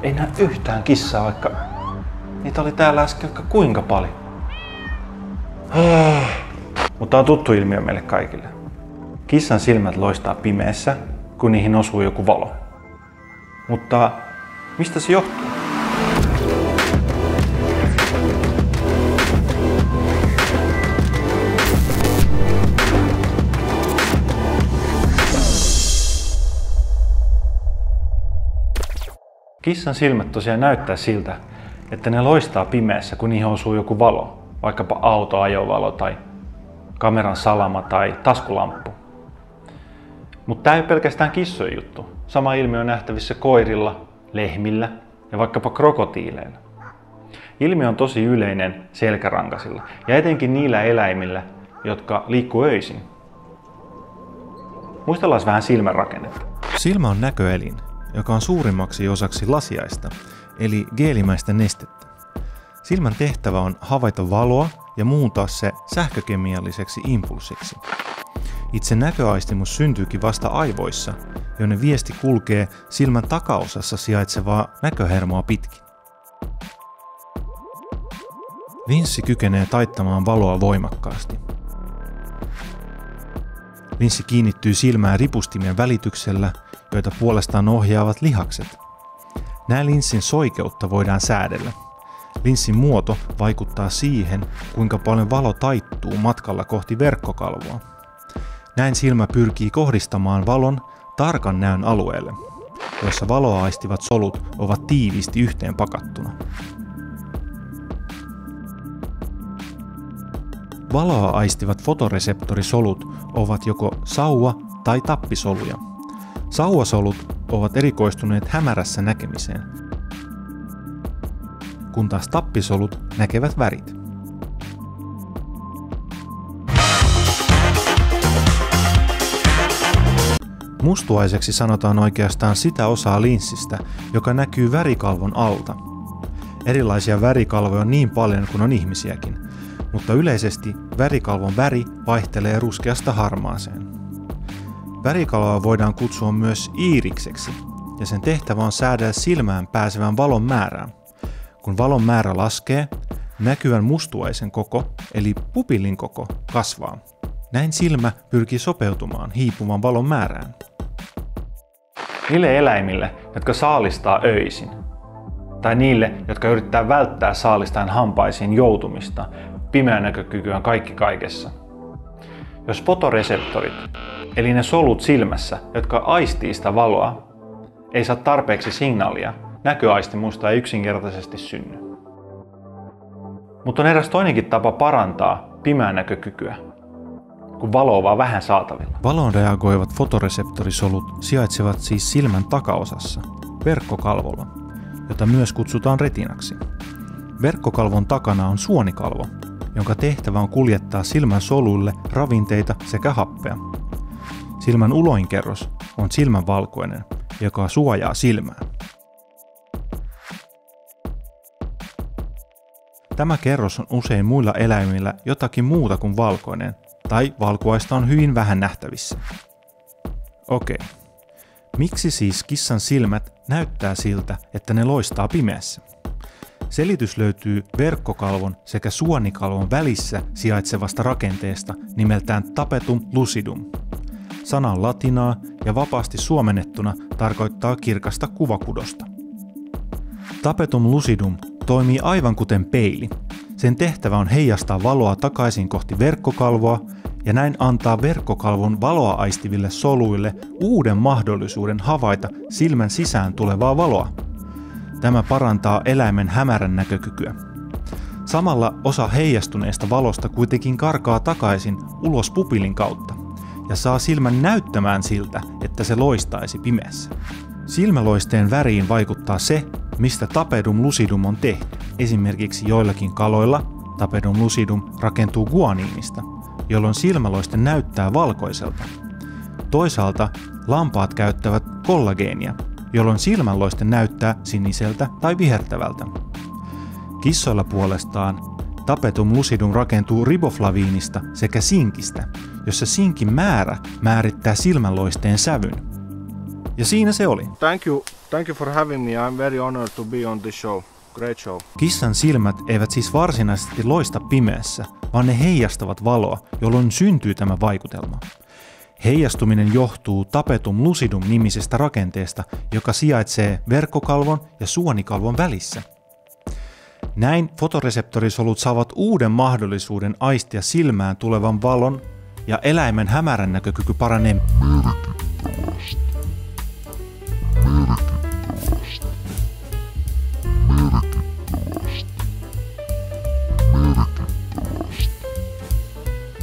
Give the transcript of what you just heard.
Ei näe yhtään kissaa, vaikka niitä oli täällä äsken kuinka paljon. Mutta on tuttu ilmiö meille kaikille. Kissan silmät loistaa pimeässä, kun niihin osuu joku valo. Mutta mistä se johtuu? Kissan silmät tosiaan näyttää siltä, että ne loistaa pimeässä, kun niihin osuu joku valo, vaikkapa autoajovalo tai kameran salama tai taskulamppu. Mutta tämä ei ole pelkästään kissojen juttu. Sama ilmiö on nähtävissä koirilla, lehmillä ja vaikkapa krokotiileilla. Ilmiö on tosi yleinen selkärankaisilla ja etenkin niillä eläimillä, jotka liikkuu öisin. Muistellaan vähän silmän rakennetta. Silmä on näköelin, joka on suurimmaksi osaksi lasiaista, eli geelimäistä nestettä. Silmän tehtävä on havaita valoa ja muuntaa se sähkökemialliseksi impulssiksi. Itse näköaistimus syntyykin vasta aivoissa, jonne viesti kulkee silmän takaosassa sijaitsevaa näköhermoa pitkin. Linssi kykenee taittamaan valoa voimakkaasti. Linssi kiinnittyy silmään ripustimien välityksellä, joita puolestaan ohjaavat lihakset. Nämä linssin soikeutta voidaan säädellä. Linssin muoto vaikuttaa siihen, kuinka paljon valo taittuu matkalla kohti verkkokalvoa. Näin silmä pyrkii kohdistamaan valon tarkan näön alueelle, jossa valoa aistivat solut ovat tiiviisti yhteen pakattuna. Valoa aistivat fotoreseptorisolut ovat joko sauva- tai tappisoluja. Sauvasolut ovat erikoistuneet hämärässä näkemiseen, kun taas tappisolut näkevät värit. Mustuaiseksi sanotaan oikeastaan sitä osaa linssistä, joka näkyy värikalvon alta. Erilaisia värikalvoja on niin paljon kuin on ihmisiäkin, mutta yleisesti värikalvon väri vaihtelee ruskeasta harmaaseen. Värikalvoa voidaan kutsua myös iirikseksi, ja sen tehtävä on säädellä silmään pääsevän valon määrää. Kun valon määrä laskee, näkyvän mustuaisen koko, eli pupillin koko, kasvaa. Näin silmä pyrkii sopeutumaan hiipuvan valon määrään. Niille eläimille, jotka saalistaa öisin, tai niille, jotka yrittää välttää saalistajan hampaisiin joutumista, pimeä näkökyky on kaikki kaikessa. Jos fotoreseptorit, eli ne solut silmässä, jotka aistii sitä valoa, ei saa tarpeeksi signaalia, näköaistimusta ei yksinkertaisesti synny. Mutta on eräs toinenkin tapa parantaa pimeää näkökykyä, kun valo on vaan vähän saatavilla. Valoon reagoivat fotoreseptorisolut sijaitsevat siis silmän takaosassa, verkkokalvolla, jota myös kutsutaan retinaksi. Verkkokalvon takana on suonikalvo, jonka tehtävä on kuljettaa silmän soluille ravinteita sekä happea. Silmän uloinkerros on silmänvalkoinen, joka suojaa silmää. Tämä kerros on usein muilla eläimillä jotakin muuta kuin valkoinen, tai valkuaista on hyvin vähän nähtävissä. Okei. Miksi siis kissan silmät näyttää siltä, että ne loistaa pimeässä? Selitys löytyy verkkokalvon sekä suonikalvon välissä sijaitsevasta rakenteesta nimeltään tapetum lucidum. Sana on latinaa ja vapaasti suomennettuna tarkoittaa kirkasta kuvakudosta. Tapetum lucidum toimii aivan kuten peili. Sen tehtävä on heijastaa valoa takaisin kohti verkkokalvoa ja näin antaa verkkokalvon valoa aistiville soluille uuden mahdollisuuden havaita silmän sisään tulevaa valoa. Tämä parantaa eläimen hämärän näkökykyä. Samalla osa heijastuneesta valosta kuitenkin karkaa takaisin ulos pupillin kautta ja saa silmän näyttämään siltä, että se loistaisi pimeässä. Silmäloisteen väriin vaikuttaa se, mistä tapetum lucidum on tehty. Esimerkiksi joillakin kaloilla tapetum lucidum rakentuu guaniinista, jolloin silmäloiste näyttää valkoiselta. Toisaalta lampaat käyttävät kollageenia, jolloin silmänloiste näyttää siniseltä tai vihertävältä. Kissoilla puolestaan tapetum lucidum rakentuu riboflaviinista sekä sinkistä, jossa sinkin määrä määrittää silmänloisteen sävyn. Ja siinä se oli. Thank you. Thank you for having me. I'm very honored to be on this show. Great show. Kissan silmät eivät siis varsinaisesti loista pimeässä, vaan ne heijastavat valoa, jolloin syntyy tämä vaikutelma. Heijastuminen johtuu tapetum lucidum-nimisestä rakenteesta, joka sijaitsee verkkokalvon ja suonikalvon välissä. Näin fotoreseptorisolut saavat uuden mahdollisuuden aistia silmään tulevan valon ja eläimen hämärän näkökyky paranee merkittävästi.